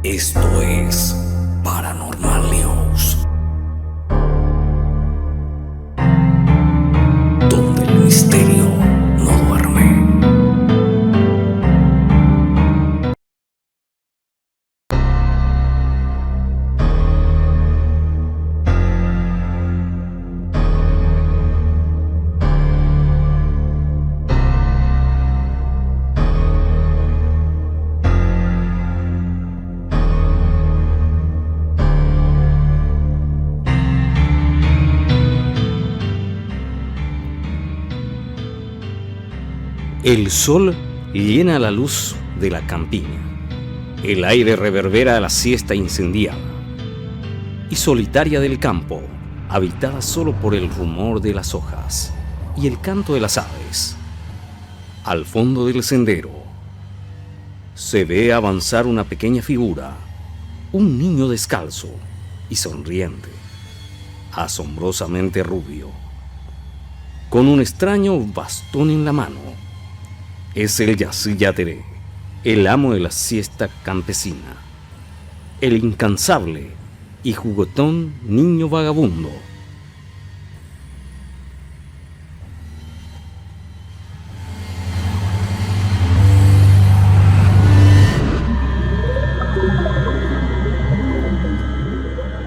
Esto es Paranormal News, donde el misterio no duerme. El sol llena la luz de la campiña. El aire reverbera la siesta incendiada y solitaria del campo, habitada solo por el rumor de las hojas y el canto de las aves. Al fondo del sendero se ve avanzar una pequeña figura, un niño descalzo y sonriente, asombrosamente rubio, con un extraño bastón en la mano. Es el Yazı Yateré, el amo de la siesta campesina, el incansable y juguetón niño vagabundo.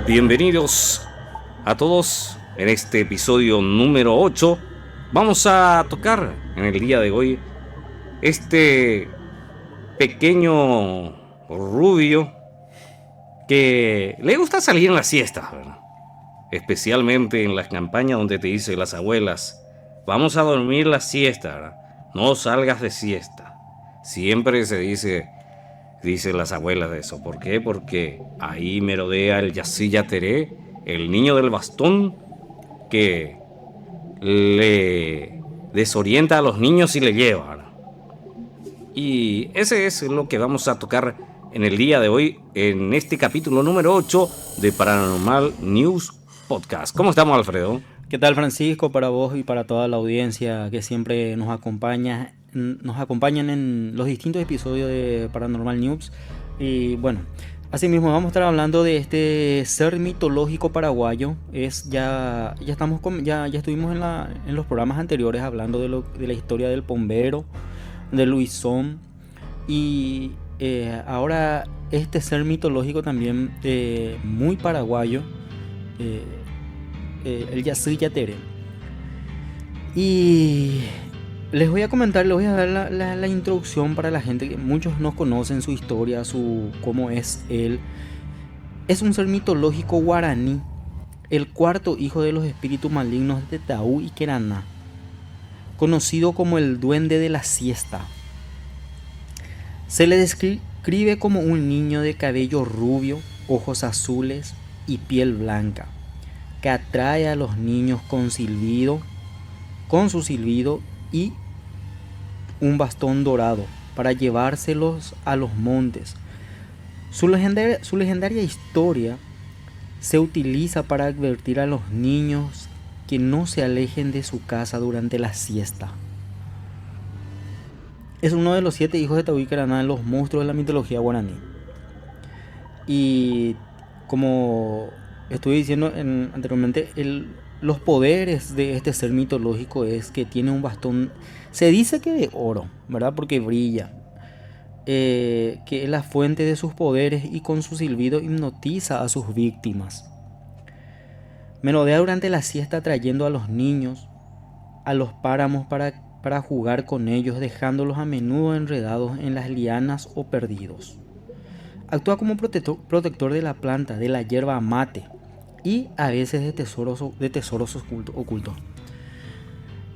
Bienvenidos a todos en este episodio número 8. Vamos a tocar en el día de hoy este pequeño rubio que le gusta salir en la siesta, ¿verdad? Especialmente en las campañas donde te dicen las abuelas: vamos a dormir la siesta, ¿verdad? No salgas de siesta. Siempre se dicen las abuelas de eso. ¿Por qué? Porque ahí merodea el Yazı Yateré, el niño del bastón que le desorienta a los niños y le lleva, ¿verdad? Y ese es lo que vamos a tocar en el día de hoy, en este capítulo número 8 de Paranormal News Podcast. ¿Cómo estamos, Alfredo? ¿Qué tal, Francisco? Para vos y para toda la audiencia que siempre nos acompañan en los distintos episodios de Paranormal News. Y bueno, asimismo vamos a estar hablando de este ser mitológico paraguayo. Ya estuvimos en los programas anteriores hablando de la historia del Pombero, de Luisón, y ahora este ser mitológico también muy paraguayo, el Yazı Yateré. Y les voy a dar la introducción para la gente que muchos no conocen su historia, cómo es él. Es un ser mitológico guaraní, el cuarto hijo de los espíritus malignos de Taú y Queraná, conocido como el duende de la siesta. Se le describe como un niño de cabello rubio, ojos azules y piel blanca, que atrae a los niños con su silbido y un bastón dorado para llevárselos a los montes. Su legendaria historia se utiliza para advertir a los niños que no se alejen de su casa durante la siesta. Es uno de los 7 hijos de Taú y Queraná, los monstruos de la mitología guaraní. Y como estuve diciendo anteriormente, los poderes de este ser mitológico es que tiene un bastón, se dice que de oro, ¿verdad? Porque brilla, que es la fuente de sus poderes, y con su silbido hipnotiza a sus víctimas. Merodea durante la siesta trayendo a los niños a los páramos para jugar con ellos, dejándolos a menudo enredados en las lianas o perdidos. Actúa como protector de la planta, de la hierba mate y a veces de tesoros ocultos.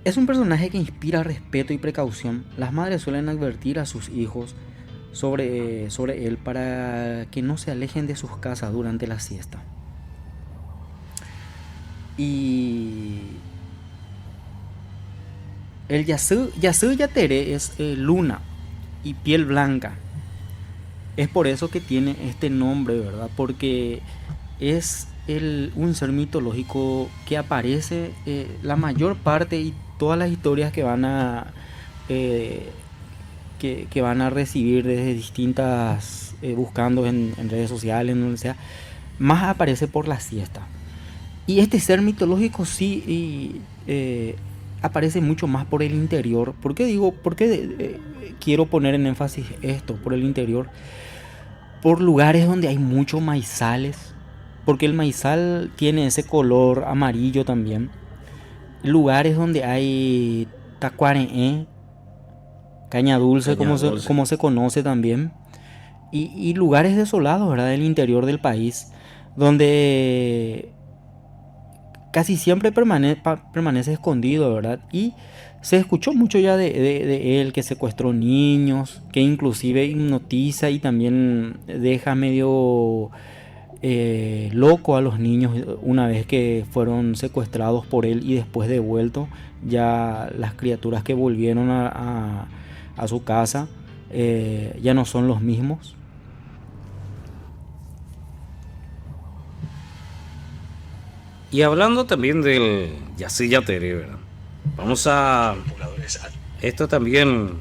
Es un personaje que inspira respeto y precaución. Las madres suelen advertir a sus hijos sobre él para que no se alejen de sus casas durante la siesta. Y el Yazı Yateré es luna y piel blanca. Es por eso que tiene este nombre, ¿verdad? Porque es un ser mitológico que aparece la mayor parte, y todas las historias que van a que van a recibir desde distintas, buscando en redes sociales, en donde sea, más aparece por la siesta. Y este ser mitológico sí aparece mucho más por el interior. ¿Por qué digo? Porque quiero poner en énfasis esto, por el interior. Por lugares donde hay muchos maizales. Porque el maizal tiene ese color amarillo también. Lugares donde hay tacuareé, caña dulce, Caña dulce. como se conoce también. Y lugares desolados, ¿verdad? Del interior del país. Donde casi siempre permanece escondido, ¿verdad? Y se escuchó mucho ya de él, que secuestró niños, que inclusive hipnotiza y también deja medio loco a los niños una vez que fueron secuestrados por él y después devueltos. Ya las criaturas que volvieron a su casa ya no son los mismos. Y hablando también del Yacilla Teré, ¿verdad? Vamos a... Esto también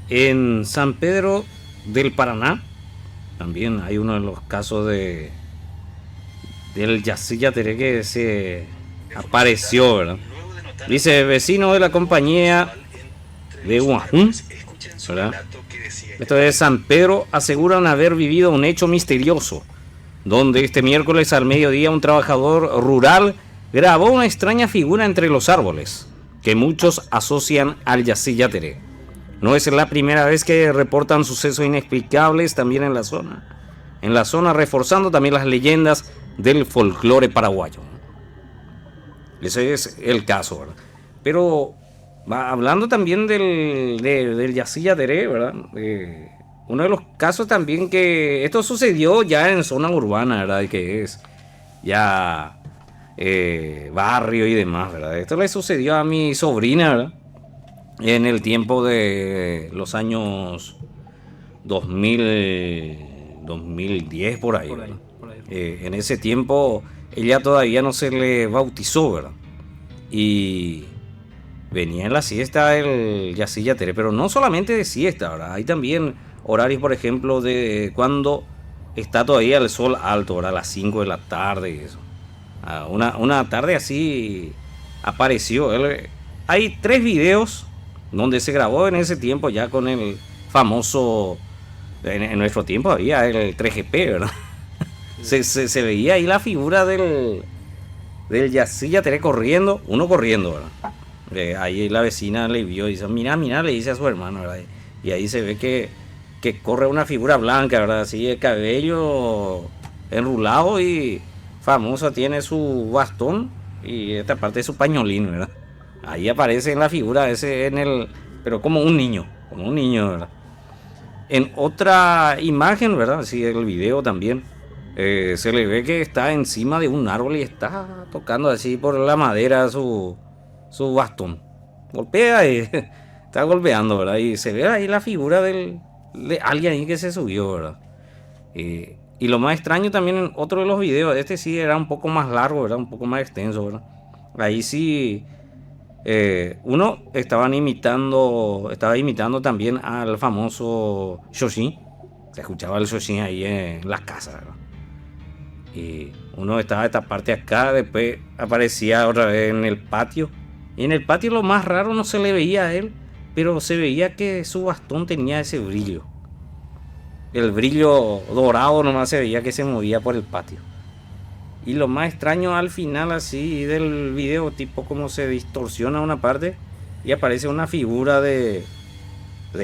en San Pedro del Paraná. También hay uno de los casos del Yacilla Teré que se apareció, ¿verdad? Dice, vecino de la compañía de Guajún, ¿verdad? Esto es San Pedro, aseguran haber vivido un hecho misterioso, donde este miércoles al mediodía un trabajador rural grabó una extraña figura entre los árboles, que muchos asocian al Yacilla Teré. No es la primera vez que reportan sucesos inexplicables también en la zona, reforzando también las leyendas del folclore paraguayo. Ese es el caso, ¿verdad? Pero hablando también del Yacilla Teré, ¿verdad? Uno de los casos también que esto sucedió ya en zona urbana, ¿verdad? Que es ya barrio y demás, ¿verdad? Esto le sucedió a mi sobrina, ¿verdad? En el tiempo de los años 2000, 2010 por ahí, ¿verdad? En ese tiempo ella todavía no se le bautizó, ¿verdad? Y venía en la siesta el Yacilla Teré, pero no solamente de siesta, ¿verdad? Hay también horarios, por ejemplo, de cuando está todavía el sol alto, ¿verdad? A las 5 de la tarde y eso. Una tarde así apareció. Hay 3 videos donde se grabó en ese tiempo ya con el famoso, en nuestro tiempo había el 3GP, ¿verdad? Se veía ahí la figura del Yacilla Teré corriendo, uno corriendo, ¿verdad? Ahí la vecina le vio y dice, mira, le dice a su hermano, ¿verdad? Y ahí se ve que corre una figura blanca, ¿verdad? Así el cabello enrulado y famosa, tiene su bastón y esta parte de su pañolín, ¿verdad? Ahí aparece en la figura ese pero como un niño, ¿verdad? En otra imagen, ¿verdad? Sí, el video también. Se le ve que está encima de un árbol y está tocando así por la madera su bastón. Golpea y está golpeando, ¿verdad? Y se ve ahí la figura de alguien ahí que se subió, ¿verdad? Y lo más extraño también en otro de los videos, este sí era un poco más largo, ¿verdad? Un poco más extenso, ¿verdad? Ahí sí, uno estaba imitando también al famoso Shoshin. Se escuchaba el Shoshin ahí en la casa, ¿verdad? Y uno estaba esta parte acá, después aparecía otra vez en el patio. Y en el patio lo más raro no se le veía a él, pero se veía que su bastón tenía ese brillo. El brillo dorado nomás se veía que se movía por el patio. Y lo más extraño al final así del video, tipo como se distorsiona una parte y aparece una figura de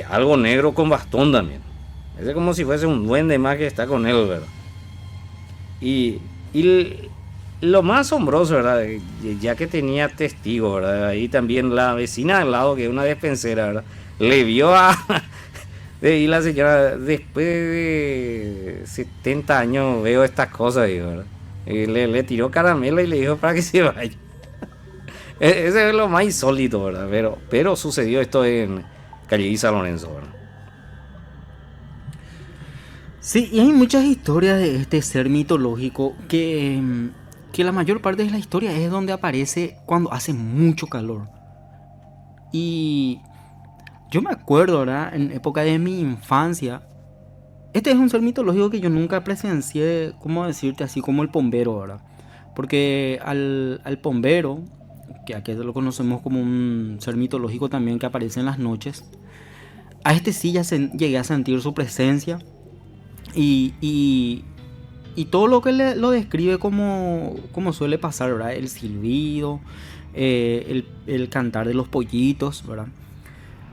algo negro con bastón también. Es como si fuese un duende más que está con él, ¿verdad? Y lo más asombroso, ¿verdad? Ya que tenía testigo, ¿verdad? Ahí también la vecina al lado, que es una despensera, ¿verdad? Le vio y la señora, después de 70 años veo estas cosas, ¿verdad? Le tiró caramelo y le dijo para que se vaya. Ese es lo más insólito, ¿verdad? Pero sucedió esto en Calle San Lorenzo, ¿verdad? Sí, y hay muchas historias de este ser mitológico que la mayor parte de la historia es donde aparece cuando hace mucho calor. Y acuerdo, ¿verdad? En época de mi infancia, este es un ser mitológico que yo nunca presencié, ¿cómo decirte? Así como el pombero, ¿verdad? Porque al pombero, que aquí lo conocemos como un ser mitológico también que aparece en las noches, a este sí ya llegué a sentir su presencia y, y, y todo lo que lo describe como suele pasar, ¿verdad? El silbido, el cantar de los pollitos, ¿verdad?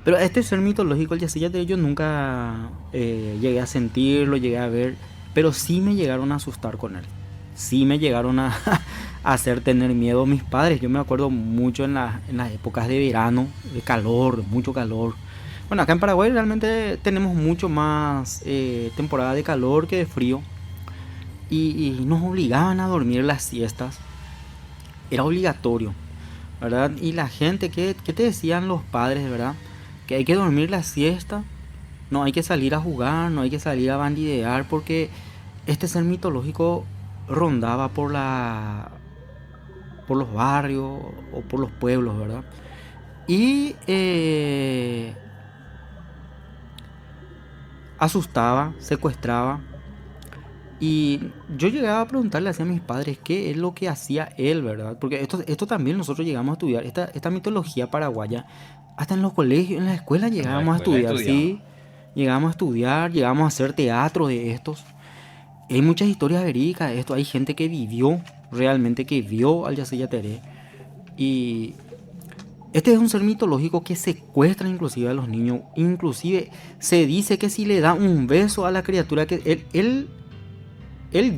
Pero este ser mitológico, el Yacilla, yo nunca llegué a sentirlo, llegué a ver, pero sí me llegaron a asustar con él. Sí me llegaron a hacer tener miedo mis padres. Yo me acuerdo mucho en las épocas de verano, de calor, mucho calor. Bueno, acá en Paraguay realmente tenemos mucho más temporada de calor que de frío. Y nos obligaban a dormir las siestas. Era obligatorio, ¿verdad? Y la gente, ¿qué te decían los padres, verdad? Que hay que dormir la siesta, no hay que salir a jugar, no hay que salir a bandidear, porque este ser mitológico rondaba por los barrios o por los pueblos, ¿verdad? Y asustaba, secuestraba. Y yo llegaba a preguntarle a mis padres qué es lo que hacía él, ¿verdad? Porque esto también nosotros llegamos a estudiar, esta mitología paraguaya, hasta en los colegios, en la escuela En la llegábamos a escuela estudiar, estudiamos. ¿sí? Llegábamos a estudiar, llegábamos a hacer teatro de estos. Hay muchas historias verídicas de esto, hay gente que vivió, realmente que vio al Yacilla Teré. Y este es un ser mitológico que secuestra inclusive a los niños. Inclusive se dice que si le da un beso a la criatura, que él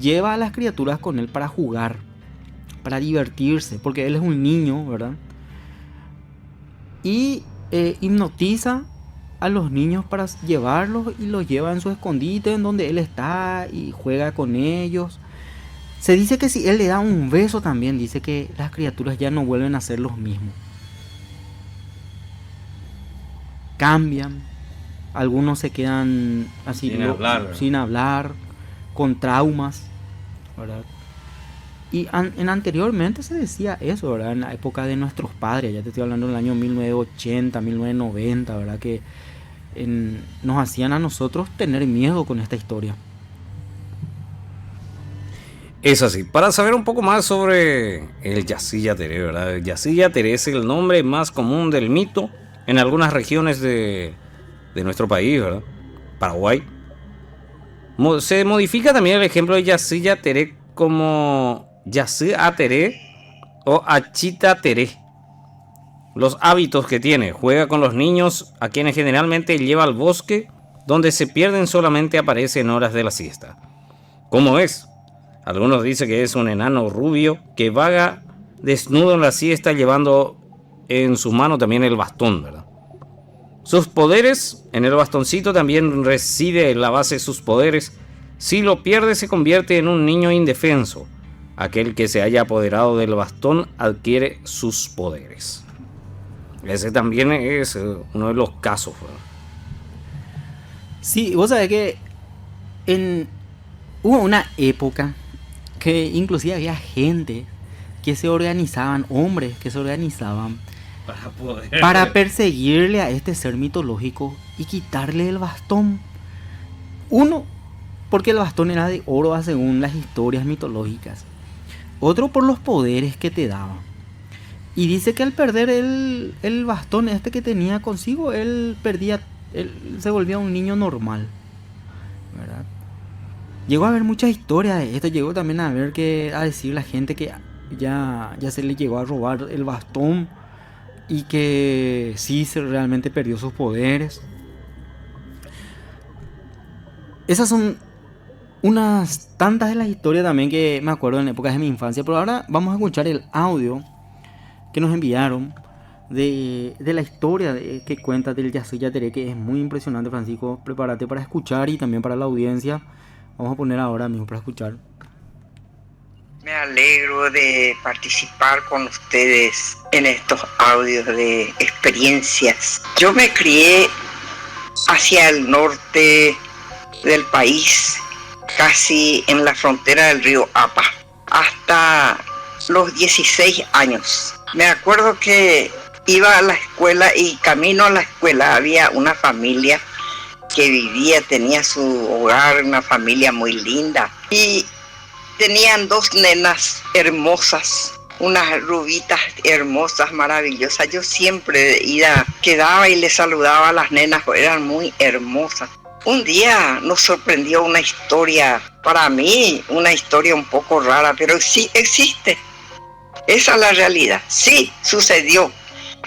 lleva a las criaturas con él para jugar, para divertirse, porque él es un niño, ¿verdad? Y hipnotiza a los niños para llevarlos y los lleva en su escondite en donde él está y juega con ellos. Se dice que si él le da un beso también, dice que las criaturas ya no vuelven a ser los mismos. Cambian, algunos se quedan así sin hablar, con traumas, ¿verdad? Y anteriormente se decía eso, ¿verdad? En la época de nuestros padres, ya te estoy hablando del año 1980, 1990, ¿verdad? Que nos hacían a nosotros tener miedo con esta historia. Es así. Para saber un poco más sobre el Yacilla Teré, ¿verdad? El Yacilla Teré es el nombre más común del mito en algunas regiones de nuestro país, ¿verdad? Paraguay. Se modifica también el ejemplo de Yacilla Teré como Yacilla Teré o Achita Teré. Los hábitos que tiene: juega con los niños, a quienes generalmente lleva al bosque, donde se pierden, solamente aparece en horas de la siesta. ¿Cómo es? Algunos dicen que es un enano rubio que vaga desnudo en la siesta, llevando en su mano también el bastón, ¿verdad? Sus poderes: en el bastoncito también reside la base de sus poderes. Si lo pierde, se convierte en un niño indefenso. Aquel que se haya apoderado del bastón adquiere sus poderes. Ese también es uno de los casos, ¿verdad? Sí, vos sabés que hubo una época que inclusive había gente que se organizaban, hombres que se organizaban para perseguirle a este ser mitológico y quitarle el bastón. Uno, porque el bastón era de oro según las historias mitológicas. Otro, por los poderes que te daba. Y dice que al perder el bastón este que tenía consigo, él se volvía un niño normal, ¿verdad? Llegó a haber muchas historias de esto. Llegó también a decir la gente que ya se le llegó a robar el bastón y que sí realmente perdió sus poderes. Esas son unas tantas de las historias también que me acuerdo en épocas de mi infancia. Pero ahora vamos a escuchar el audio que nos enviaron de la historia que cuenta del Yacilla Teré, que es muy impresionante. Francisco, prepárate para escuchar, y también para la audiencia. Vamos a poner ahora mismo para escuchar. Me alegro de participar con ustedes en estos audios de experiencias. Yo me crié hacia el norte del país, casi en la frontera del río Apa, hasta los 16 años. Me acuerdo que iba a la escuela y camino a la escuela había una familia que vivía, tenía su hogar, una familia muy linda. Y tenían dos nenas hermosas, unas rubitas hermosas, maravillosas. Yo siempre quedaba y les saludaba a las nenas, porque eran muy hermosas. Un día nos sorprendió una historia, para mí, una historia un poco rara, pero sí existe. Esa es la realidad. Sí, sucedió,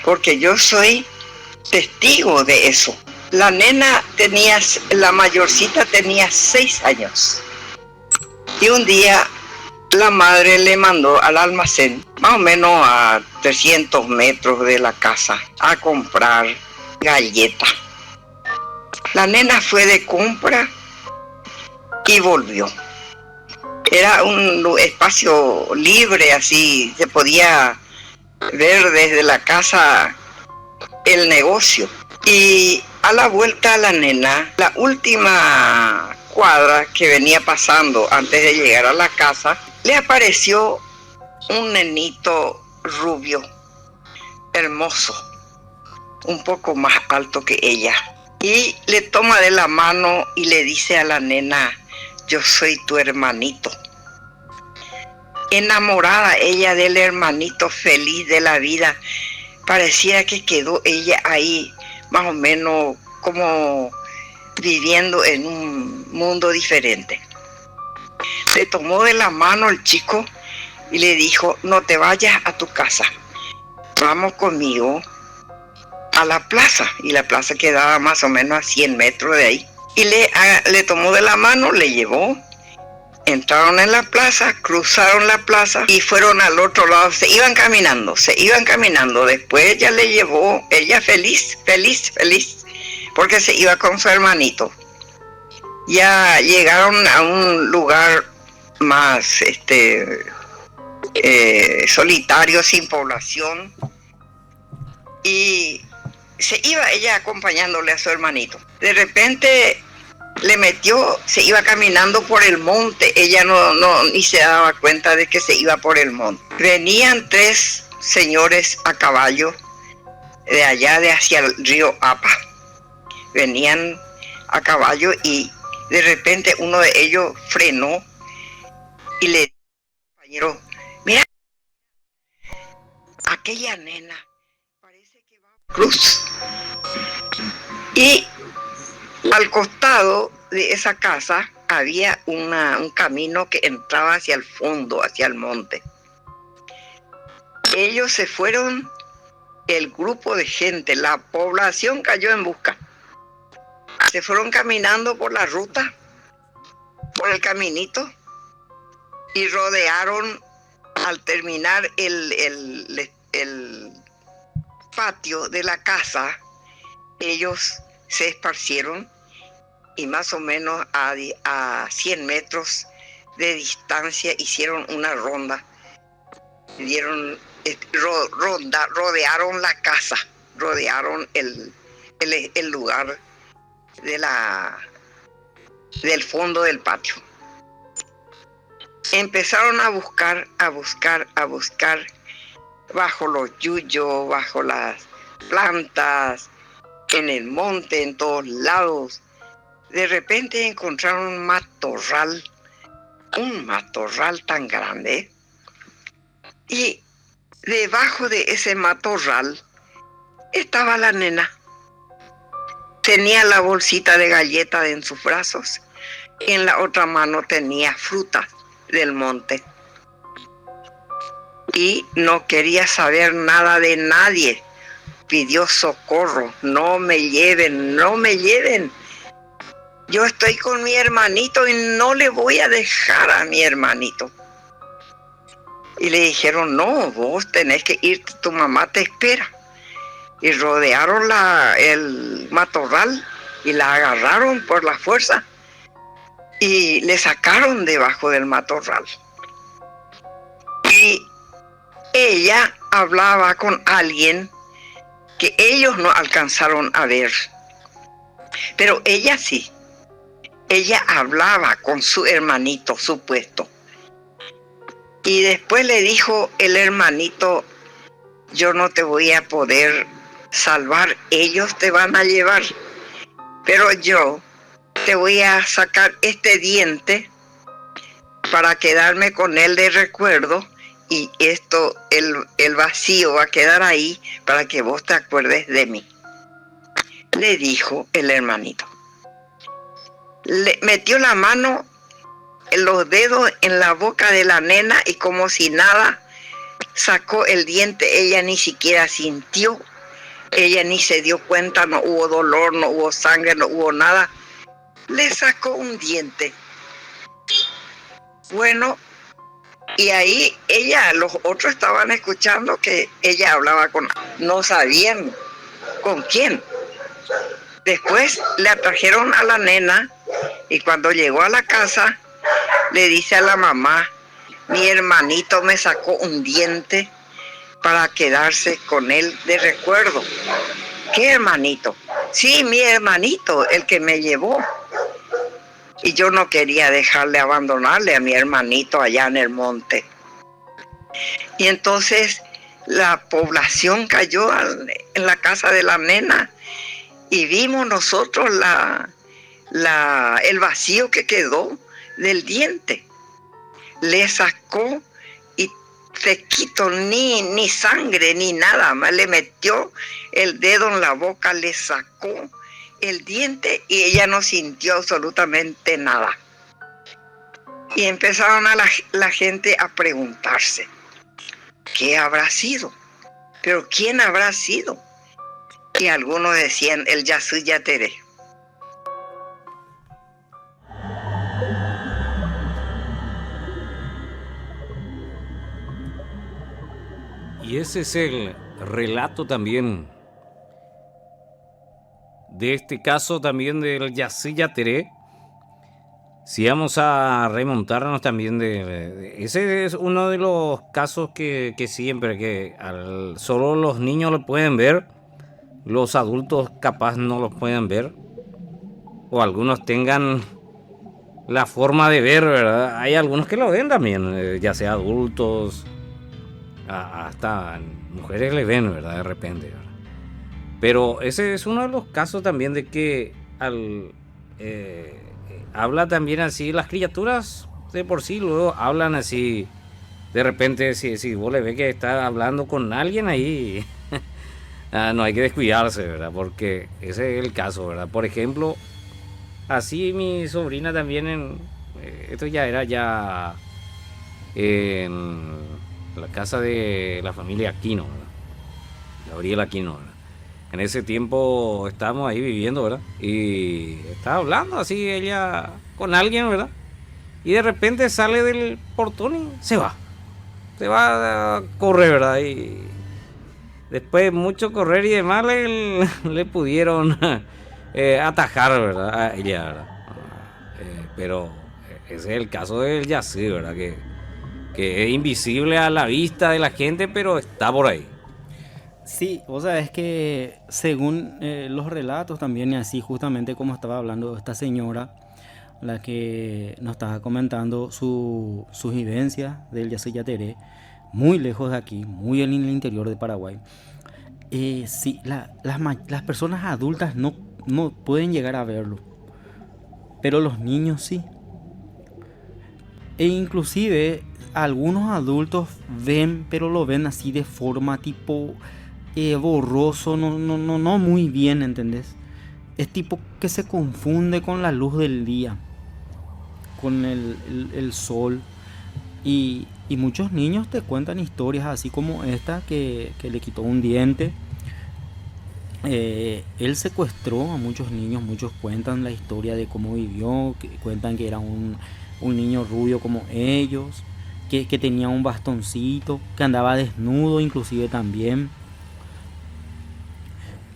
porque yo soy testigo de eso. La nena la mayorcita tenía 6 años. Y un día la madre le mandó al almacén, más o menos a 300 metros de la casa, a comprar galletas. La nena fue de compra y volvió. Era un espacio libre, así se podía ver desde la casa el negocio. Y a la vuelta a la nena, la última cuadra que venía pasando antes de llegar a la casa, le apareció un nenito rubio, hermoso, un poco más alto que ella. Y le toma de la mano y le dice a la nena: yo soy tu hermanito. Enamorada ella del hermanito, feliz de la vida. Parecía que quedó ella ahí más o menos como viviendo en un mundo diferente. Le tomó de la mano el chico y le dijo: no te vayas a tu casa, vamos conmigo a la plaza. Y la plaza quedaba más o menos a 100 metros de ahí. Y le tomó de la mano, le llevó. Entraron en la plaza, cruzaron la plaza y fueron al otro lado. Se iban caminando. Después ella le llevó, ella feliz, porque se iba con su hermanito. Ya llegaron a un lugar más solitario, sin población, y se iba ella acompañándole a su hermanito. De repente se iba caminando por el monte. Ella ni se daba cuenta de que se iba por el monte. Venían 3 señores a caballo de allá hacia el río Apa. Venían a caballo y de repente uno de ellos frenó y le dijo al compañero: mira, aquella nena parece que va a cruz. Y al costado de esa casa había un camino que entraba hacia el fondo, hacia el monte. Ellos se fueron, el grupo de gente, la población cayó en busca. Se fueron caminando por la ruta, por el caminito, y rodearon. Al terminar el patio de la casa, ellos se esparcieron y más o menos a 100 metros de distancia hicieron una ronda. Rodearon la casa, rodearon el lugar del fondo del patio. Empezaron a buscar bajo los yuyos, bajo las plantas, en el monte, en todos lados. De repente encontraron un matorral tan grande, y debajo de ese matorral estaba la nena. Tenía la bolsita de galletas en sus brazos, y en la otra mano tenía frutas del monte. Y no quería saber nada de nadie. Pidió socorro: no me lleven. Yo estoy con mi hermanito y no le voy a dejar a mi hermanito. Y le dijeron: no, vos tenés que irte, tu mamá te espera. Y rodearon el matorral y la agarraron por la fuerza y le sacaron debajo del matorral. Y ella hablaba con alguien que ellos no alcanzaron a ver, pero ella sí. Ella hablaba con su hermanito supuesto. Y después le dijo el hermanito: yo no te voy a poder salvar, ellos te van a llevar, pero yo te voy a sacar este diente para quedarme con él de recuerdo, y esto, el vacío va a quedar ahí para que vos te acuerdes de mí. Le dijo el hermanito. Le metió la mano, los dedos en la boca de la nena, y como si nada, sacó el diente. Ella ni siquiera sintió, ella ni se dio cuenta, no hubo dolor, no hubo sangre, no hubo nada. Le sacó un diente. Bueno, y ahí los otros estaban escuchando que ella hablaba no sabían con quién. Después le atrajeron a la nena, y cuando llegó a la casa, le dice a la mamá: mi hermanito me sacó un diente para quedarse con él de recuerdo. ¿Qué hermanito? Sí, mi hermanito, el que me llevó. Y yo no quería abandonarle a mi hermanito allá en el monte. Y entonces la población cayó en la casa de la nena, y vimos nosotros el vacío que quedó del diente. Le sacó, y sequito, ni sangre ni nada más, le metió el dedo en la boca, le sacó el diente, y ella no sintió absolutamente nada. Y empezaron la gente a preguntarse: ¿qué habrá sido? ¿Pero quién habrá sido? Y algunos decían: el Yasui Yateré. Y ese es el relato también de este caso también del Yasui Yateré. Si vamos a remontarnos también ese es uno de los casos que siempre solo los niños lo pueden ver, los adultos capaz no los pueden ver, o algunos tengan la forma de ver, ¿verdad? Hay algunos que lo ven también, ya sea adultos, hasta mujeres le ven, ¿verdad? De repente, ¿verdad? Pero ese es uno de los casos también de que habla también así, las criaturas de por sí luego hablan así, de repente si vos le ves que está hablando con alguien ahí, no hay que descuidarse, ¿verdad? Porque ese es el caso, ¿verdad? Por ejemplo, así mi sobrina también, esto ya era en la casa de la familia Aquino, ¿verdad? Gabriela Aquino, ¿verdad? En ese tiempo estábamos ahí viviendo, ¿verdad? Y estaba hablando así ella con alguien, ¿verdad? Y de repente sale del portón y se va a correr, ¿verdad? Y después de mucho correr y demás le pudieron atajar, ¿verdad? A ella, ¿verdad? Pero ese es el caso del Yasui, ¿verdad? Que es invisible a la vista de la gente, pero está por ahí. Sí, vos sabés que según los relatos también, y así justamente como estaba hablando esta señora, la que nos estaba comentando sus vivencias del Yasui Yateré, muy lejos de aquí, muy en el interior de Paraguay. Sí, las personas adultas no pueden llegar a verlo, pero los niños sí. E inclusive algunos adultos ven, pero lo ven así de forma tipo borroso, no muy bien, ¿entendés? Es tipo que se confunde con la luz del día, con el sol. Y muchos niños te cuentan historias así como esta, que le quitó un diente. Él secuestró a muchos niños, muchos cuentan la historia de cómo vivió, cuentan que era un niño rubio como ellos, que tenía un bastoncito, que andaba desnudo inclusive también.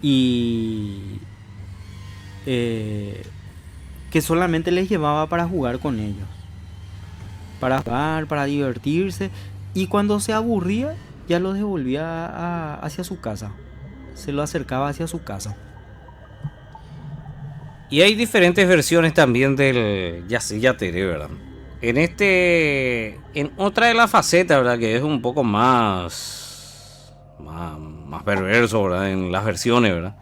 Y que solamente les llevaba para jugar con ellos, para jugar, para divertirse, y cuando se aburría ya lo devolvía hacia su casa, se lo acercaba hacia su casa. Y hay diferentes versiones también del Yasui Yateré, ¿verdad? En otra de las facetas, ¿verdad? Que es un poco más más perverso, ¿verdad? En las versiones, ¿verdad?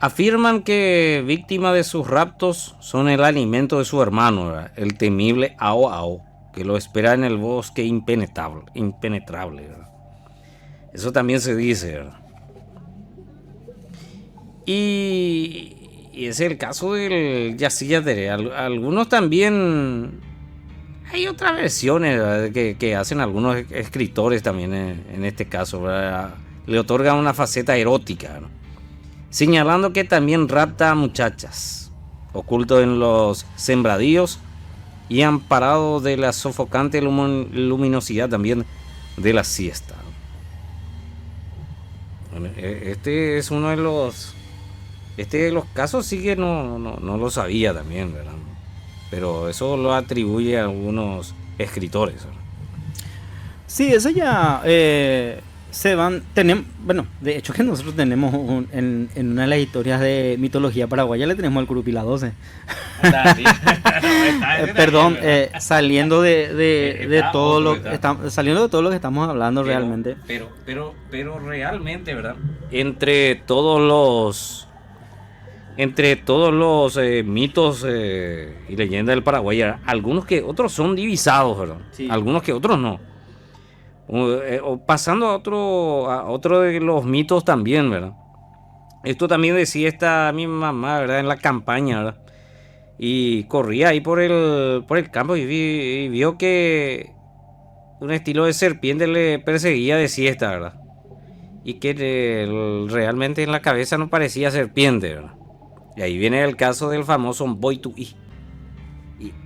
Afirman que víctimas de sus raptos son el alimento de su hermano, ¿verdad? El temible Ao Ao, que lo espera en el bosque impenetrable, ¿verdad? Eso también se dice, ¿verdad? Y es el caso del Yacyretá. Algunos también... Hay otras versiones, ¿verdad? Que hacen algunos escritores también en este caso, ¿verdad? Le otorgan una faceta erótica, ¿no? Señalando que también rapta a muchachas, oculto en los sembradíos y amparado de la sofocante luminosidad también de la siesta. Bueno, este es uno de los... Este de los casos sí que no lo sabía también, ¿verdad? Pero eso lo atribuye a algunos escritores, ¿verdad? Sí, eso ya se van. Bueno, de hecho que nosotros tenemos en una de las historias de mitología paraguaya le tenemos al Curupila 12. Perdón, saliendo de todo lo que estamos hablando realmente. Pero realmente, ¿verdad? Entre todos los mitos y leyendas del Paraguay, algunos que otros son divisados, ¿verdad? Sí. Algunos que otros no. Pasando a otro de los mitos también, ¿verdad? Esto también decía mi mamá, ¿verdad? En la campaña, ¿verdad? Y corría ahí por el campo y vio que un estilo de serpiente le perseguía de siesta, ¿verdad? Y que realmente en la cabeza no parecía serpiente, ¿verdad? Y ahí viene el caso del famoso Mboituí.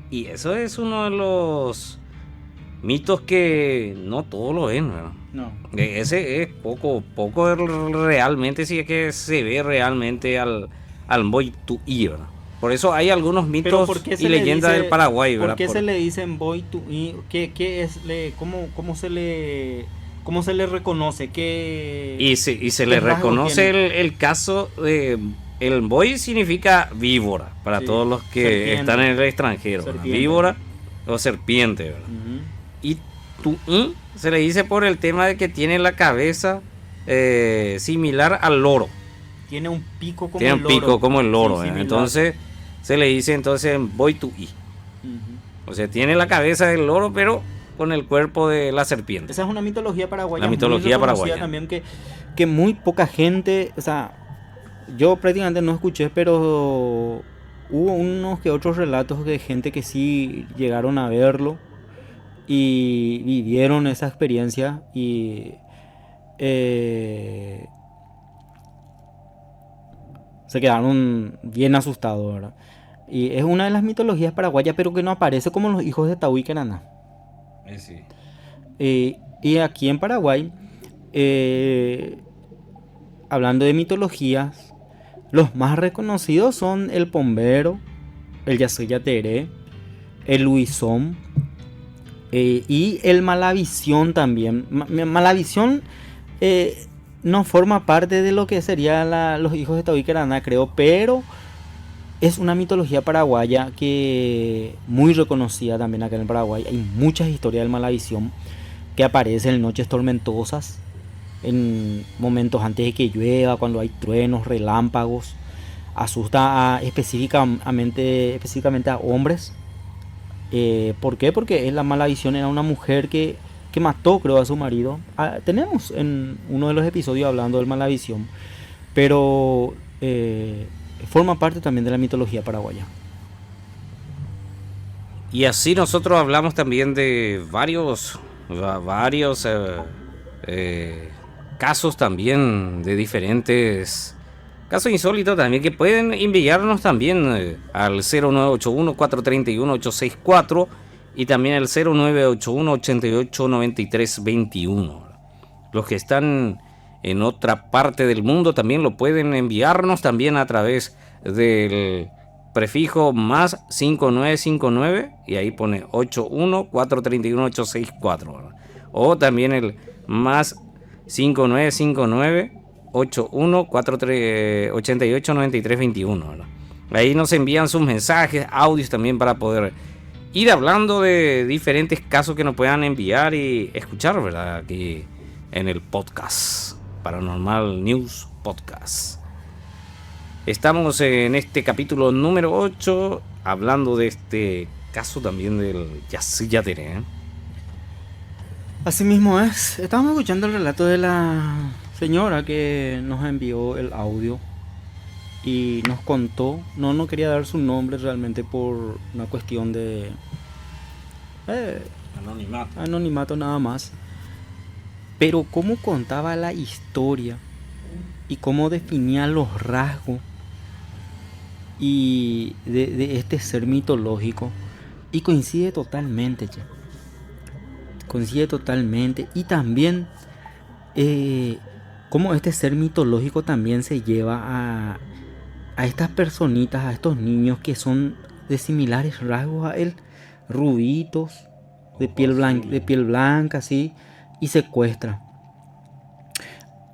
Y eso es uno de los mitos que no todos lo ven, ¿verdad? No. Ese es poco realmente, si es que se ve realmente al Mboituí, ¿verdad? Por eso hay algunos mitos y leyendas del Paraguay, ¿verdad? ¿Por qué se le dice Mboituí? ¿Qué es? ¿Cómo se le reconoce? Y se le reconoce el caso de... El Mboy significa víbora, para todos los que están en el extranjero. Víbora o serpiente, ¿verdad? Uh-huh. Y Tuí se le dice por el tema de que tiene la cabeza similar al loro. Tiene un pico como el loro. Tiene un pico como el loro, sí, entonces se le dice Mboy Tuí. Uh-huh. O sea, tiene la cabeza del loro, pero con el cuerpo de la serpiente. Esa es una mitología paraguaya. La mitología paraguaya. También que muy poca gente, o sea... Yo prácticamente no escuché, pero hubo unos que otros relatos de gente que sí llegaron a verlo y vivieron esa experiencia y se quedaron bien asustados, ¿verdad? Y es una de las mitologías paraguayas, pero que no aparece como los hijos de Tahuí Queraná. Sí. Y aquí en Paraguay, hablando de mitologías, los más reconocidos son el Pombero, el Yacyretá, el Luisón y el Malavisión también. Malavisión no forma parte de lo que serían los hijos de Tahuí Queraná, creo, pero es una mitología paraguaya que muy reconocida también acá en el Paraguay. Hay muchas historias del Malavisión que aparecen en noches tormentosas, en momentos antes de que llueva, cuando hay truenos, relámpagos. Asusta específicamente a hombres. ¿Por qué? Porque la Malavisión era una mujer que mató, creo, a su marido. Tenemos en uno de los episodios hablando del Malavisión, pero forma parte también de la mitología paraguaya. Y así nosotros hablamos también de varios casos también de diferentes casos insólitos también que pueden enviarnos también al 0981-431-864 y también al 0981-889321. Los que están en otra parte del mundo también lo pueden enviarnos también a través del prefijo más 5959 y ahí pone 81-431-864, o también el más 5959-81-889321, ¿verdad? Ahí nos envían sus mensajes, audios también para poder ir hablando de diferentes casos que nos puedan enviar y escuchar, ¿verdad? Aquí en el podcast. Paranormal News Podcast. Estamos en este capítulo número 8 hablando de este caso también del Yacilla Teré. Así mismo es. Estábamos escuchando el relato de la señora que nos envió el audio y nos contó. No quería dar su nombre realmente por una cuestión de anonimato nada más. Pero cómo contaba la historia y cómo definía los rasgos y de este ser mitológico, y coincide totalmente, che. Coincide totalmente. Y también cómo este ser mitológico también se lleva a estas personitas, a estos niños que son de similares rasgos a él, rubitos, de piel blanca, así, y secuestra.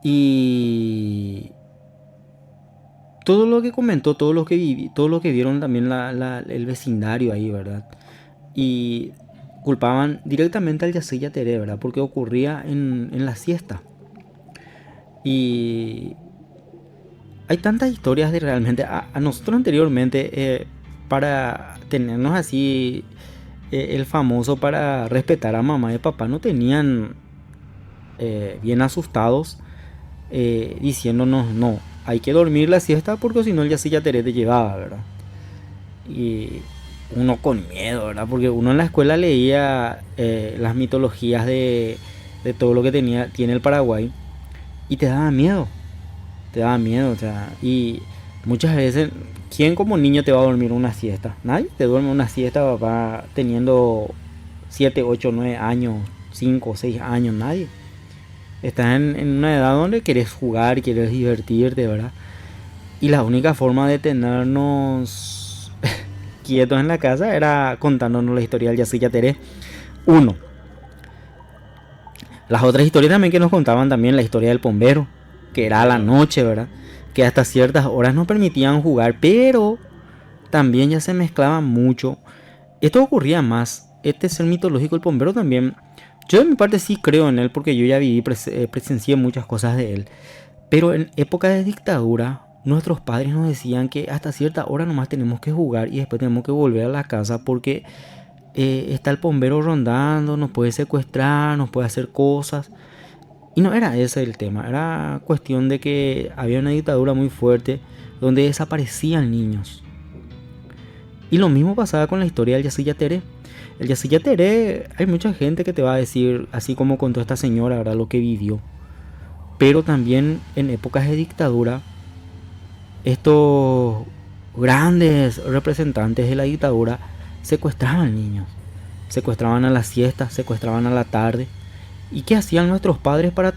Y todo lo que comentó, todo lo que vieron también el vecindario ahí, ¿verdad? Y culpaban directamente al Yacilla Teré, ¿verdad? Porque ocurría en la siesta. Y hay tantas historias de realmente a nosotros anteriormente, para tenernos así, el famoso para respetar a mamá y papá, no tenían bien asustados, diciéndonos no, hay que dormir la siesta porque si no el Yacilla Teré te llevaba, ¿verdad? Y uno con miedo, ¿verdad? Porque uno en la escuela leía las mitologías de todo lo que tiene el Paraguay, y te daba miedo, o sea, y muchas veces, ¿quién como niño te va a dormir una siesta? Nadie te duerme una siesta, papá, teniendo 7, 8, 9 años, 5, 6 años, nadie. Estás en una edad donde quieres jugar, quieres divertirte, ¿verdad? Y la única forma de tenernos quietos en la casa era contándonos la historia del Yacilla Teré. Uno. Las otras historias también que nos contaban, también la historia del bombero, que era a la noche, ¿verdad? Que hasta ciertas horas nos permitían jugar, pero también ya se mezclaba mucho. Esto ocurría más. Este ser mitológico, el bombero, también. Yo de mi parte sí creo en él porque yo ya viví, presencié muchas cosas de él. Pero en época de dictadura, nuestros padres nos decían que hasta cierta hora nomás tenemos que jugar y después tenemos que volver a la casa porque está el bombero rondando, nos puede secuestrar, nos puede hacer cosas. Y no era ese el tema, era cuestión de que había una dictadura muy fuerte donde desaparecían niños. Y lo mismo pasaba con la historia del Yacilla Teré. El Yacilla Teré, hay mucha gente que te va a decir, así como contó esta señora, ¿verdad?, lo que vivió. Pero también en épocas de dictadura, estos grandes representantes de la dictadura secuestraban niños. Secuestraban a la siesta, secuestraban a la tarde. ¿Y qué hacían nuestros padres para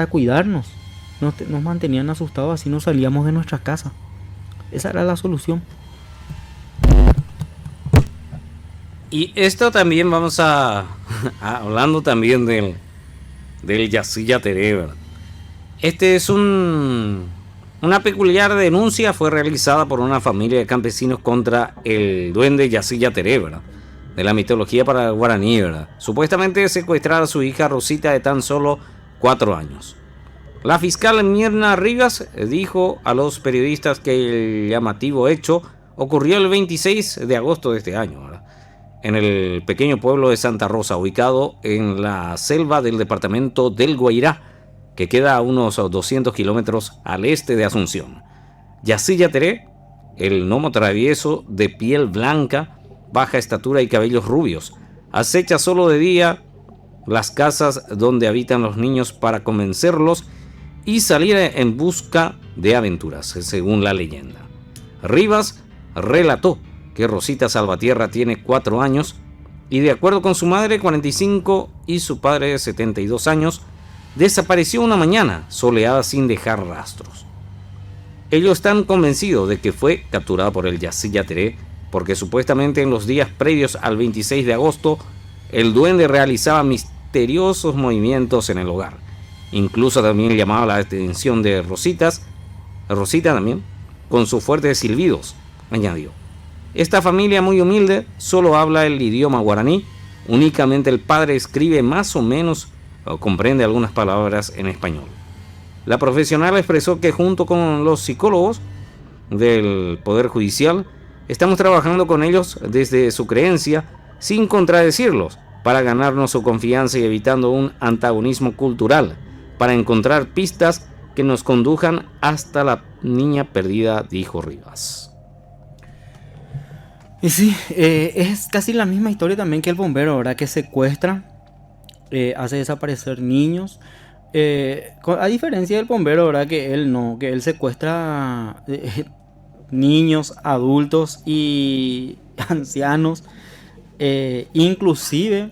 cuidarnos? Nos mantenían asustados, así no salíamos de nuestra casa. Esa era la solución. Y esto también vamos hablando también del Yacilla Teré, ¿verdad? Este es una peculiar denuncia, fue realizada por una familia de campesinos contra el duende Yacilla Teré, ¿verdad?, de la mitología para guaraní, ¿verdad? Supuestamente secuestrar a su hija Rosita de tan solo 4 años. La fiscal Mirna Rivas dijo a los periodistas que el llamativo hecho ocurrió el 26 de agosto de este año, ¿verdad?, en el pequeño pueblo de Santa Rosa, ubicado en la selva del departamento del Guairá, que queda a unos 200 kilómetros al este de Asunción. Yacilla Teré, el gnomo travieso de piel blanca, baja estatura y cabellos rubios, acecha solo de día las casas donde habitan los niños para convencerlos y salir en busca de aventuras, según la leyenda. Rivas relató que Rosita Salvatierra tiene 4 años y, de acuerdo con su madre, 45, y su padre, 72 años, desapareció una mañana soleada sin dejar rastros. Ellos están convencidos de que fue capturada por el Yacilla Teré porque supuestamente en los días previos al 26 de agosto el duende realizaba misteriosos movimientos en el hogar. Incluso también llamaba la atención de Rosita también, con sus fuertes silbidos, añadió. Esta familia muy humilde solo habla el idioma guaraní, únicamente el padre escribe más o menos o comprende algunas palabras en español. La profesional expresó que junto con los psicólogos del Poder Judicial estamos trabajando con ellos desde su creencia sin contradecirlos para ganarnos su confianza y evitando un antagonismo cultural, para encontrar pistas que nos condujan hasta la niña perdida, dijo Rivas. Y sí, es casi la misma historia también que el bombero, ¿verdad? Que secuestra, hace desaparecer niños. A diferencia del bombero, ¿verdad? Que él no, que él secuestra niños, adultos y ancianos. Inclusive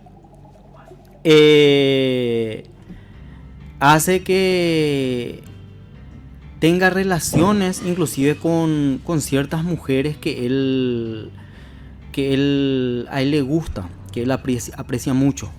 hace que tenga relaciones inclusive con ciertas mujeres que a él le gusta, que él aprecia mucho.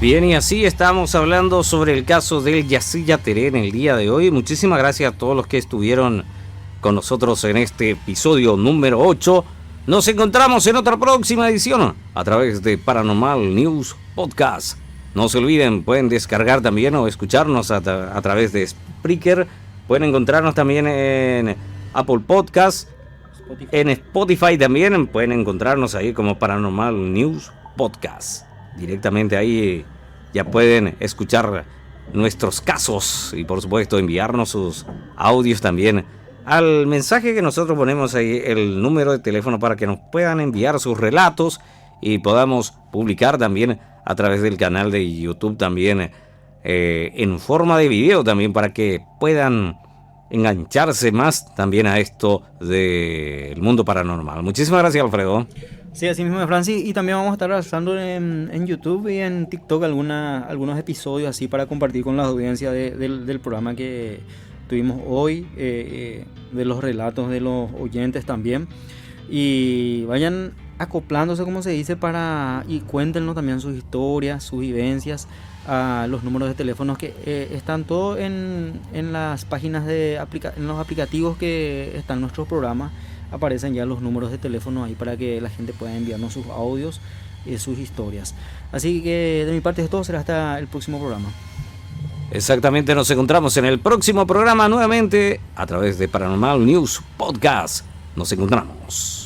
Bien, y así estamos hablando sobre el caso del Yacilla Teré en el día de hoy. Muchísimas gracias a todos los que estuvieron con nosotros en este episodio número 8. Nos encontramos en otra próxima edición a través de Paranormal News Podcast. No se olviden, pueden descargar también o escucharnos a través de Spreaker. Pueden encontrarnos también en Apple Podcast, en Spotify también. Pueden encontrarnos ahí como Paranormal News Podcast. Directamente ahí ya pueden escuchar nuestros casos y por supuesto enviarnos sus audios también al mensaje que nosotros ponemos ahí, el número de teléfono, para que nos puedan enviar sus relatos y podamos publicar también a través del canal de YouTube también en forma de video también, para que puedan engancharse más también a esto del mundo paranormal. Muchísimas gracias, Alfredo. Sí, así mismo, Francis. Y también vamos a estar lanzando en YouTube y en TikTok algunos episodios así para compartir con la audiencia del programa que tuvimos hoy, de los relatos de los oyentes también. Y vayan acoplándose, como se dice, y cuéntenos también sus historias, sus vivencias, a los números de teléfonos que están todos en las páginas en los aplicativos que están en nuestros programas. Aparecen ya los números de teléfono ahí para que la gente pueda enviarnos sus audios y sus historias. Así que de mi parte es todo, será hasta el próximo programa. Exactamente, nos encontramos en el próximo programa nuevamente a través de Paranormal News Podcast. Nos encontramos.